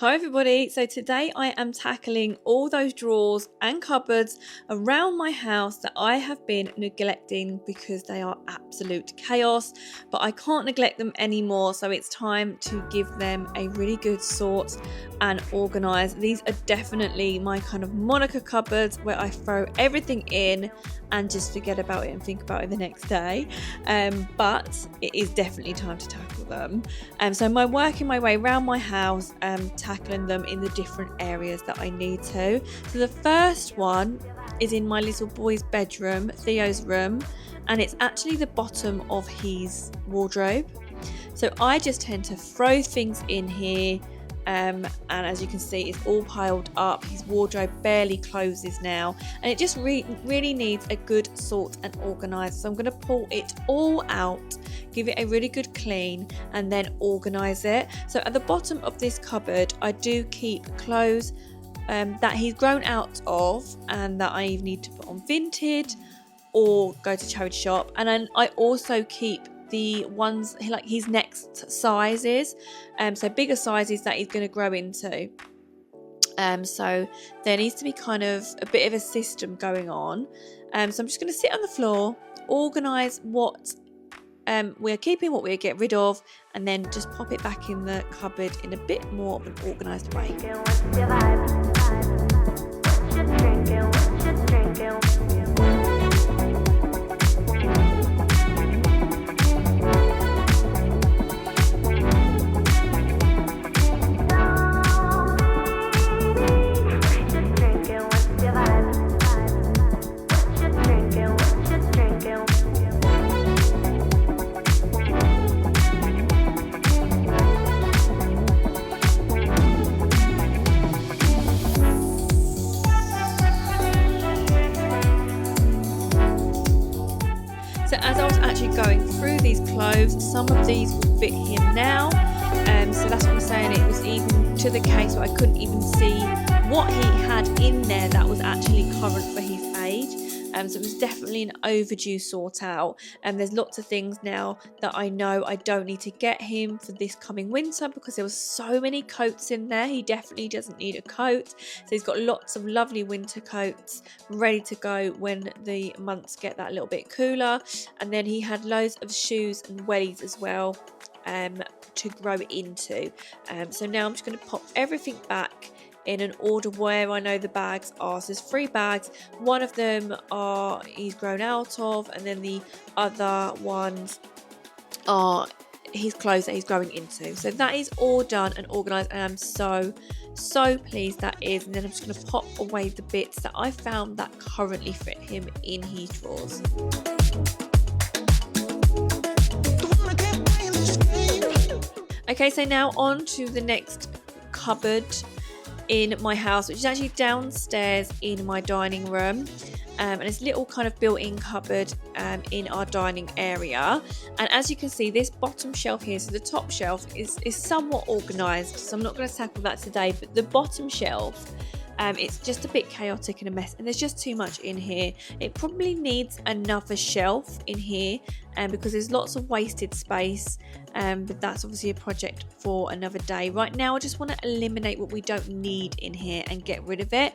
Hi everybody, so today I am tackling all those drawers and cupboards around my house that I have been neglecting because they are absolute chaos, but I can't neglect them anymore, so it's time to give them a really good sort and organise. These are definitely my kind of Monica cupboards where I throw everything in and just forget about it and think about it the next day, but it is definitely time to tackle them. So I'm working my way around my house, tackling them in the different areas that I need to. So the first one is in my little boy's bedroom, Theo's room, and it's actually the bottom of his wardrobe. So I just tend to throw things in here, and as you can see, it's all piled up. His wardrobe barely closes now, and it just really needs a good sort and organise. So I'm going to pull it all out, give it a really good clean, and then organise it. So at the bottom of this cupboard, I do keep clothes that he's grown out of and that I either need to put on Vinted or go to charity shop. And then I also keep the ones like his next sizes, so bigger sizes that he's going to grow into. So there needs to be kind of a bit of a system going on. So I'm just going to sit on the floor, organise what we're keeping, what we get rid of, and then just pop it back in the cupboard in a bit more of an organised way. So as I was actually going through these clothes, some of these will fit him now. So that's what I'm saying. It was even to the case where I couldn't even see what he had in there that was actually current for his age. So it was definitely an overdue sort out. And there's lots of things now that I know I don't need to get him for this coming winter because there was so many coats in there. He definitely doesn't need a coat. So he's got lots of lovely winter coats ready to go when the months get that little bit cooler. And then he had loads of shoes and wellies as well to grow into. So now I'm just going to pop everything back in an order where I know the bags are. So there's 3 bags. One of them are he's grown out of, and then the other ones are his clothes that he's growing into. So that is all done and organised, and I'm so pleased that is. And then I'm just going to pop away the bits that I found that currently fit him in his drawers. Okay, so now on to the next cupboard in my house, which is actually downstairs in my dining room, and it's a little kind of built-in cupboard in our dining area. And as you can see, this bottom shelf here, so the top shelf is somewhat organised, so I'm not going to tackle that today, but the bottom shelf, it's just a bit chaotic and a mess, and there's just too much in here. It probably needs another shelf in here because there's lots of wasted space, but that's obviously a project for another day. Right now I just want to eliminate what we don't need in here and get rid of it.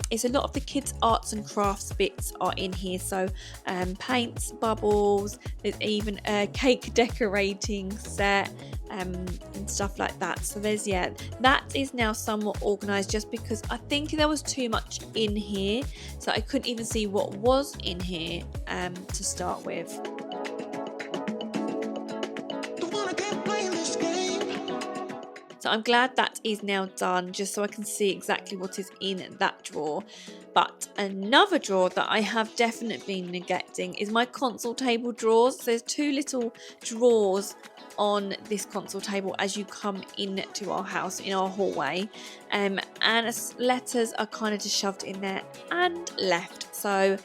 It's a lot of the kids' arts and crafts bits are in here, so paints, bubbles, there's even a cake decorating set and stuff like that. So there's, yeah, that is now somewhat organised just because I think there was too much in here, so I couldn't even see what was in here to start with. So I'm glad that is now done, just so I can see exactly what is in that drawer. But another drawer that I have definitely been neglecting is my console table drawers. There's 2 little drawers on this console table as you come into our house in our hallway, and letters are kind of just shoved in there and left. So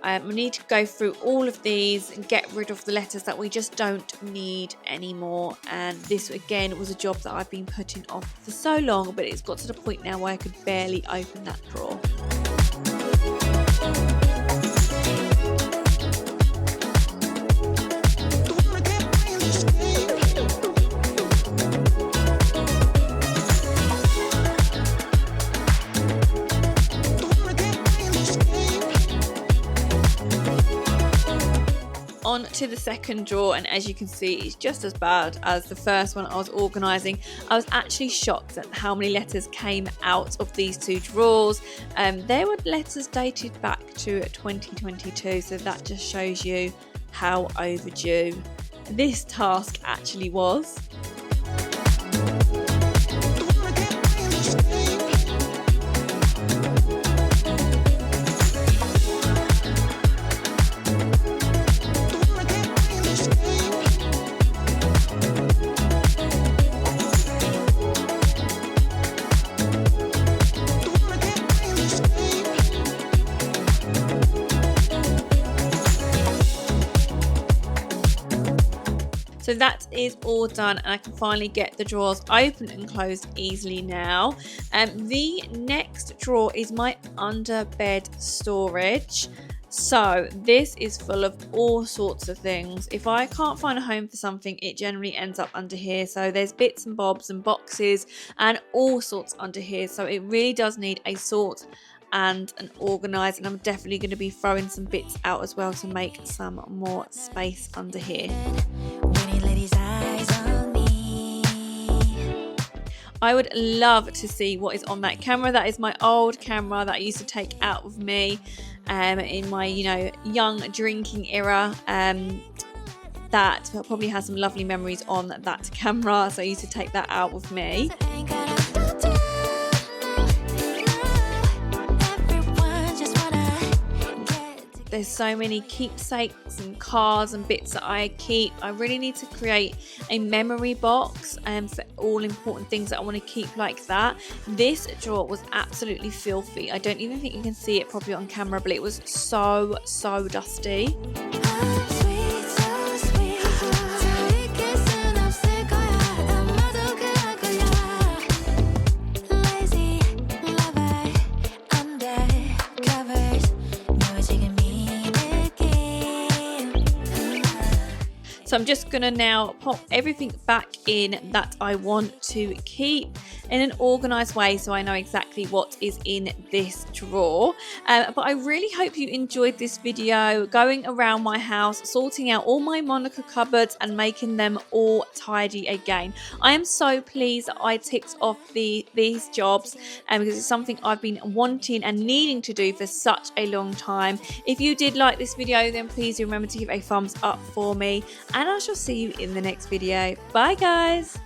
I need to go through all of these and get rid of the letters that we just don't need anymore. And this again was a job that I've been putting off for so long, but it's got to the point now where I could barely open that drawer. on to the second drawer, and as you can see, it's just as bad as the first one I was organising. I was actually shocked at how many letters came out of these two drawers. There were letters dated back to 2022, so that just shows you how overdue this task actually was. So that is all done, and I can finally get the drawers open and closed easily now. The next drawer is my underbed storage. So this is full of all sorts of things. If I can't find a home for something, it generally ends up under here. So there's bits and bobs and boxes and all sorts under here. So it really does need a sort and an organise, and I'm definitely going to be throwing some bits out as well to make some more space under here. I would love to see what is on that camera. That is my old camera that I used to take out with me in my young drinking era. That probably has some lovely memories on that camera, so I used to take that out with me. There's so many keepsakes and cards and bits that I keep. I really need to create a memory box for all important things that I want to keep like that. This drawer was absolutely filthy. I don't even think you can see it properly on camera, but it was so dusty. So I'm just going to now pop everything back in that I want to keep in an organised way, so I know exactly what is in this drawer. But I really hope you enjoyed this video, going around my house, sorting out all my Monica cupboards and making them all tidy again. I am so pleased that I ticked off these jobs because it's something I've been wanting and needing to do for such a long time. If you did like this video, then please remember to give a thumbs up for me, and I shall see you in the next video. Bye guys!